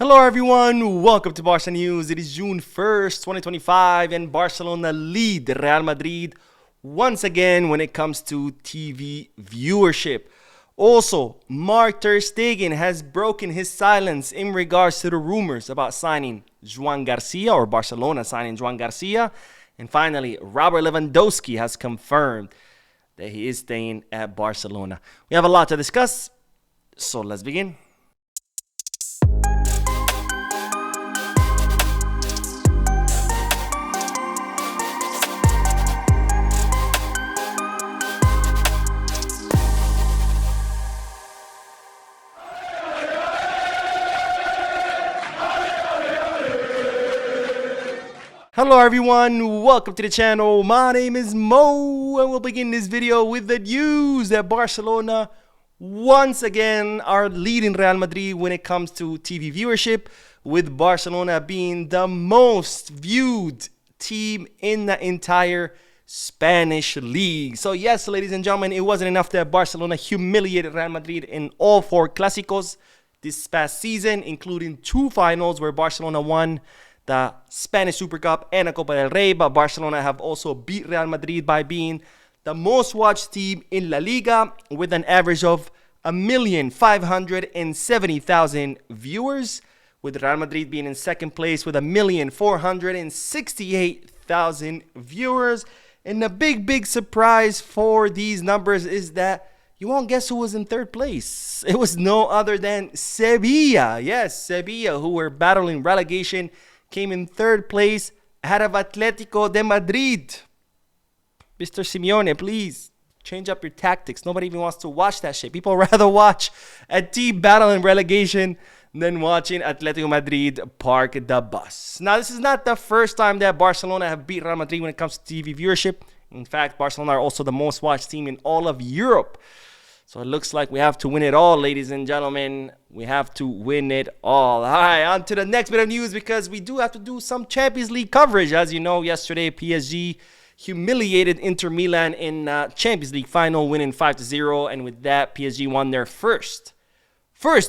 Hello everyone, welcome to Barca News. It is June 1st, 2025 and Barcelona lead Real Madrid once again when it comes to TV viewership. Also, Ter Stegen has broken his silence in regards to the rumors about signing Joan Garcia or Barcelona signing Joan Garcia. And finally, Robert Lewandowski has confirmed that he is staying at Barcelona. We have a lot to discuss, so let's begin. Hello everyone, welcome to the channel. My name is Mo and we'll begin this video with the news that Barcelona once again are leading Real Madrid when it comes to TV viewership, with Barcelona being the most viewed team in the entire Spanish league. So yes, ladies and gentlemen, it wasn't enough that Barcelona humiliated Real Madrid in all four Clásicos this past season, including two finals where Barcelona won the Spanish Super Cup and a Copa del Rey, but Barcelona have also beat Real Madrid by being the most watched team in La Liga with an average of 1,570,000 viewers, with Real Madrid being in second place with 1,468,000 viewers. And the big surprise for these numbers is that you won't guess who was in third place. It was no other than Sevilla. Yes, Sevilla, who were battling relegation, came in third place ahead of Atletico de Madrid. Mr. Simeone, please change up your tactics. Nobody even wants to watch that shit. People rather watch a team battle in relegation than watching Atletico Madrid park the bus. Now, this is not the first time that Barcelona have beat Real Madrid when it comes to TV viewership. In fact, Barcelona are also the most watched team in all of Europe. So it looks like we have to win it all, ladies and gentlemen. We have to win it all. All right, on to the next bit of news, because we do have to do some Champions League coverage. As you know, yesterday PSG humiliated Inter Milan in Champions League final, winning 5-0. And with that, PSG won their first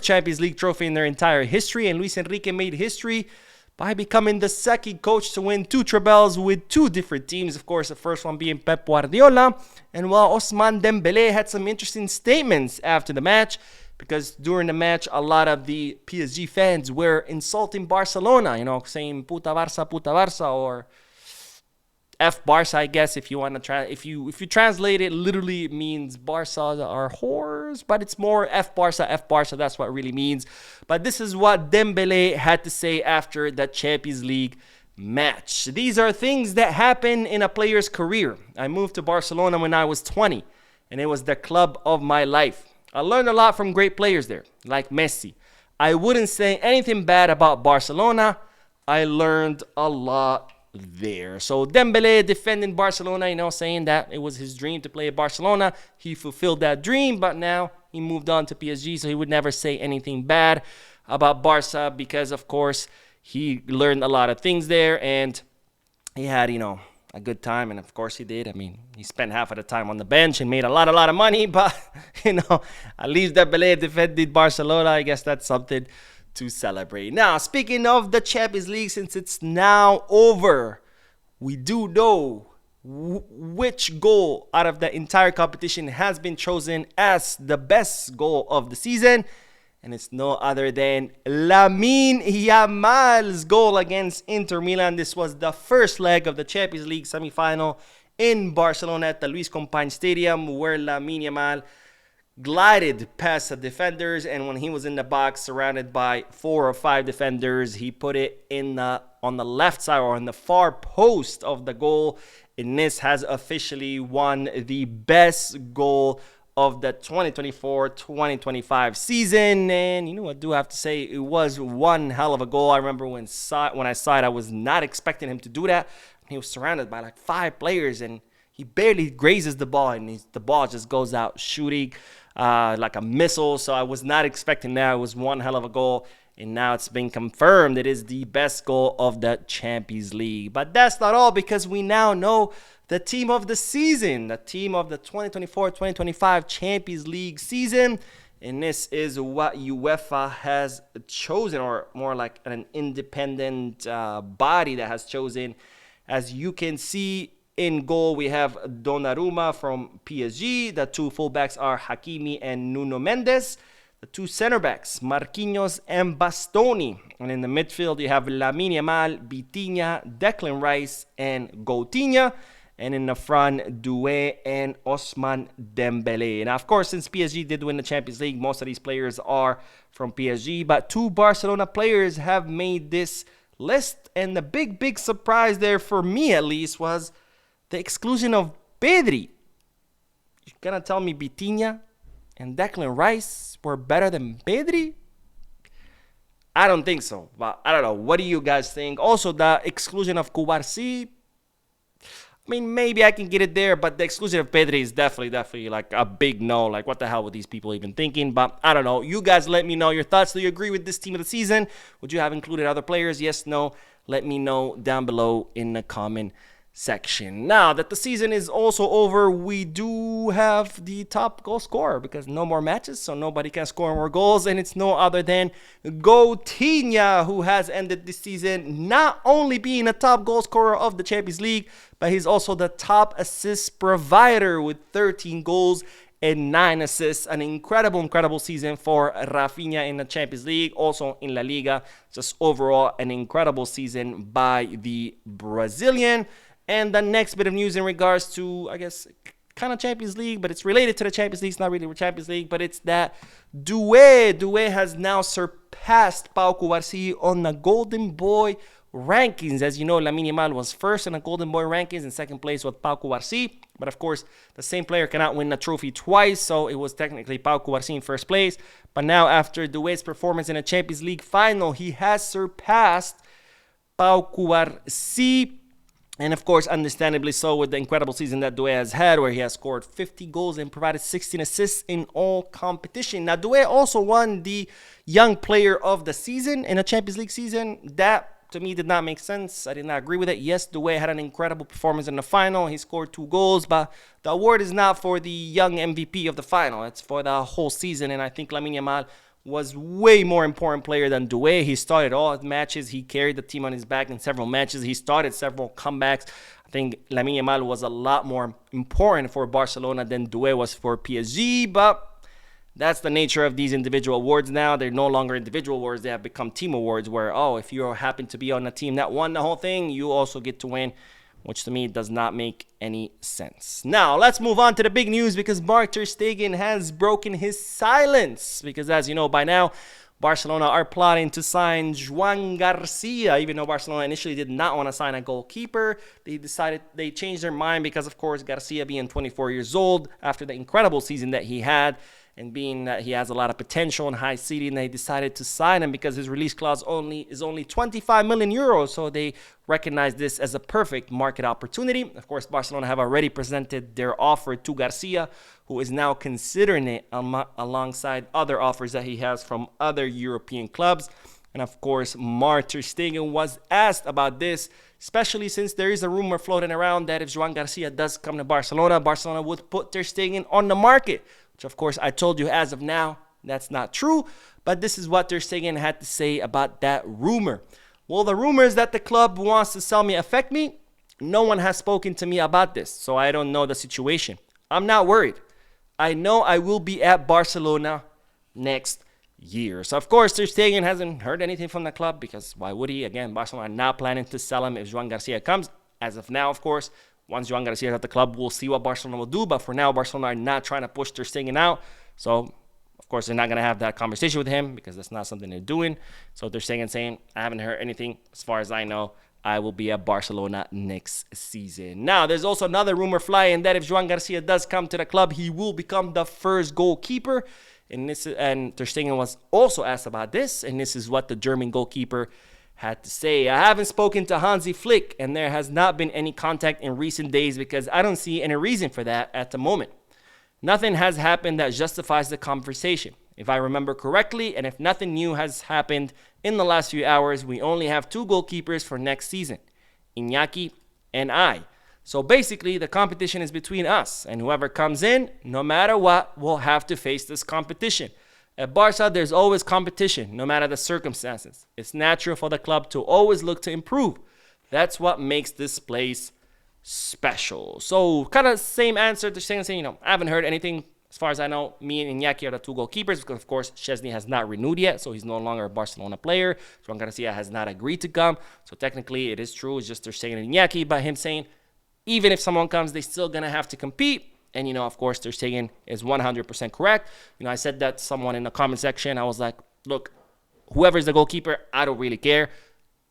Champions League trophy in their entire history. And Luis Enrique made history by becoming the second coach to win two trebles with two different teams. Of course, the first one being Pep Guardiola. And while Ousmane Dembélé had some interesting statements after the match, because during the match, a lot of the PSG fans were insulting Barcelona, saying puta Barça, or F Barca, I guess, if you want to try. If you translate it, literally it means Barca are whores, but it's more F Barca. That's what it really means. But this is what Dembélé had to say after the Champions League match. These are things that happen in a player's career. I moved to Barcelona when I was 20, and it was the club of my life. I learned a lot from great players there, like Messi. I wouldn't say anything bad about Barcelona. I learned a lot there. So Dembélé defending Barcelona, saying that it was his dream to play at Barcelona. He fulfilled that dream, but now he moved on to PSG, so he would never say anything bad about Barca because, of course, he learned a lot of things there and he had, a good time. And of course he did. I mean, he spent half of the time on the bench and made a lot of money, but, at least Dembélé defended Barcelona. I guess that's something to celebrate. Now, speaking of the Champions League, since it's now over, we do know which goal out of the entire competition has been chosen as the best goal of the season, and it's no other than Lamine Yamal's goal against Inter Milan. This was the first leg of the Champions League semifinal in Barcelona at the Luis Companys Stadium, where Lamine Yamal glided past the defenders, and when he was in the box surrounded by 4 or 5 defenders, he put it on the left side or on the far post of the goal. And this has officially won the best goal of the 2024-2025 season. And I do have to say, it was one hell of a goal. I remember when I saw it, I was not expecting him to do that. He was surrounded by like 5 players and he barely grazes the ball, and the ball just goes out shooting like a missile. So I was not expecting that. It was one hell of a goal. And now it's been confirmed it is the best goal of the Champions League. But that's not all, because we now know the team of the season, the team of the 2024-2025 Champions League season. And this is what UEFA has chosen, or more like an independent body that has chosen. As you can see, in goal, we have Donnarumma from PSG. The two fullbacks are Hakimi and Nuno Mendes. The two center backs, Marquinhos and Bastoni. And in the midfield, you have Lamine Yamal, Vitinha, Declan Rice, and Coutinho. And in the front, Doué and Ousmane Dembele. And of course, since PSG did win the Champions League, most of these players are from PSG. But two Barcelona players have made this list. And the big surprise there, for me at least, was the exclusion of Pedri. You're going to tell me Vitinha and Declan Rice were better than Pedri? I don't think so. But I don't know. What do you guys think? Also, the exclusion of Cubarsí. I mean, maybe I can get it there, but the exclusion of Pedri is definitely like a big no. Like, what the hell were these people even thinking? But I don't know. You guys let me know your thoughts. Do you agree with this team of the season? Would you have included other players? Yes, no? Let me know down below in the comment section. Now that the season is also over, we do have the top goal scorer, because no more matches, so nobody can score more goals, and it's no other than Coutinho, who has ended this season not only being a top goal scorer of the Champions League, but he's also the top assist provider with 13 goals and 9 assists. An incredible season for Rafinha in the Champions League, also in La Liga. Just overall an incredible season by the Brazilian. And the next bit of news in regards to, I guess, kind of Champions League, but it's related to the Champions League. It's not really Champions League, but it's that Doué has now surpassed Pau Cubarsí on the Golden Boy rankings. As you know, Lamine Yamal was first in the Golden Boy rankings, and second place with Pau Cubarsí. But of course, the same player cannot win the trophy twice, so it was technically Pau Cubarsí in first place. But now, after Doué's performance in a Champions League final, he has surpassed Pau Cubarsí. And of course, understandably so, with the incredible season that Doué has had, where he has scored 50 goals and provided 16 assists in all competition. Now, Doué also won the Young Player of the Season in a Champions League season. That, to me, did not make sense. I did not agree with it. Yes, Doué had an incredible performance in the final. He scored 2 goals, but the award is not for the young MVP of the final. It's for the whole season, and I think Lamine Yamal was way more important player than Doué. He started all his matches. He carried the team on his back in several matches. He started several comebacks. I think Lamine Yamal was a lot more important for Barcelona than Doué was for PSG, but that's the nature of these individual awards now. They're no longer individual awards. They have become team awards where, if you happen to be on a team that won the whole thing, you also get to win, which to me does not make any sense. Now, let's move on to the big news, because Ter Stegen has broken his silence. Because as you know by now, Barcelona are plotting to sign Joan Garcia. Even though Barcelona initially did not want to sign a goalkeeper, they changed their mind because, of course, Garcia being 24 years old, after the incredible season that he had, and being that he has a lot of potential and high ceiling, they decided to sign him because his release clause is only 25 million euros. So they recognize this as a perfect market opportunity. Of course, Barcelona have already presented their offer to Garcia, who is now considering it alongside other offers that he has from other European clubs. And of course, Ter Stegen was asked about this, especially since there is a rumor floating around that if Joan Garcia does come to Barcelona, Barcelona would put Ter Stegen on the market. Which, of course, I told you as of now, that's not true. But this is what Ter Stegen had to say about that rumor. Well, the rumors that the club wants to sell me affect me. No one has spoken to me about this, so I don't know the situation. I'm not worried. I know I will be at Barcelona next year. So, of course, Ter Stegen hasn't heard anything from the club, because why would he? Again, Barcelona are not planning to sell him if Joan Garcia comes. As of now, of course, once Joan Garcia is at the club, we'll see what Barcelona will do. But for now, Barcelona are not trying to push Ter Stegen out. So, of course, they're not going to have that conversation with him, because that's not something they're doing. So Ter Stegen saying, I haven't heard anything. As far as I know, I will be at Barcelona next season. Now, there's also another rumor flying that if Joan Garcia does come to the club, he will become the first goalkeeper. And Ter Stegen was also asked about this. And this is what the German goalkeeper had to say. I haven't spoken to Hansi Flick, and there has not been any contact in recent days, because I don't see any reason for that at the moment. Nothing has happened that justifies the conversation. If I remember correctly, and if nothing new has happened in the last few hours, we only have 2 goalkeepers for next season, Iñaki and I. So basically, the competition is between us, and whoever comes in, no matter what, will have to face this competition. At Barca, there's always competition, no matter the circumstances. It's natural for the club to always look to improve. That's what makes this place special. So, kind of same answer to saying, I haven't heard anything. As far as I know, me and Iñaki are the two goalkeepers because, of course, Szczesny has not renewed yet, so he's no longer a Barcelona player. Joan Garcia has not agreed to come. So, technically, it is true. It's just Ter Stegen and Iñaki, but him saying, even if someone comes, they're still going to have to compete. And, of course, Ter Stegen is 100% correct. I said that to someone in the comment section. I was like, look, whoever's the goalkeeper, I don't really care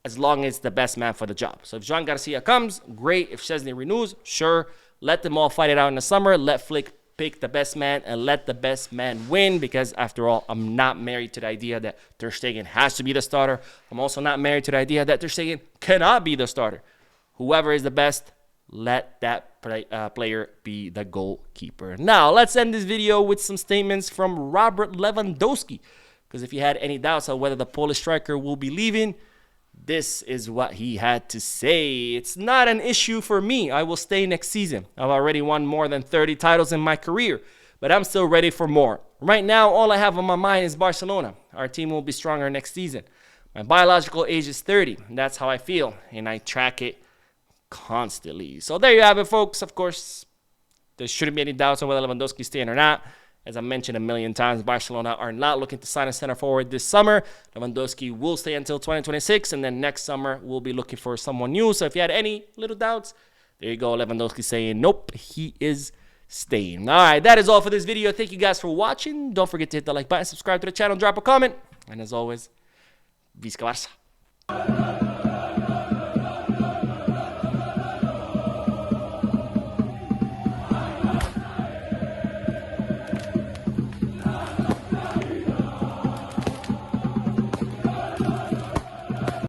as long as it's the best man for the job. So if Joan Garcia comes, great. If Szczesny renews, sure. Let them all fight it out in the summer. Let Flick pick the best man and let the best man win because, after all, I'm not married to the idea that Ter Stegen has to be the starter. I'm also not married to the idea that Ter Stegen cannot be the starter. Whoever is the best, let that player be the goalkeeper. Now, let's end this video with some statements from Robert Lewandowski. Because if you had any doubts on whether the Polish striker will be leaving, this is what he had to say. It's not an issue for me. I will stay next season. I've already won more than 30 titles in my career, but I'm still ready for more. Right now, all I have on my mind is Barcelona. Our team will be stronger next season. My biological age is 30, and that's how I feel, and I track it constantly. So there you have it, folks. Of course, there shouldn't be any doubts on whether Lewandowski is staying or not. As I mentioned a million times, Barcelona are not looking to sign a center forward this summer. Lewandowski will stay until 2026, and then next summer we'll be looking for someone new. So if you had any little doubts, there you go. Lewandowski saying nope, he is staying. All right, that is all for this video. Thank you guys for watching. Don't forget to hit the like button, subscribe to the channel, drop a comment, and as always, Visca Barça.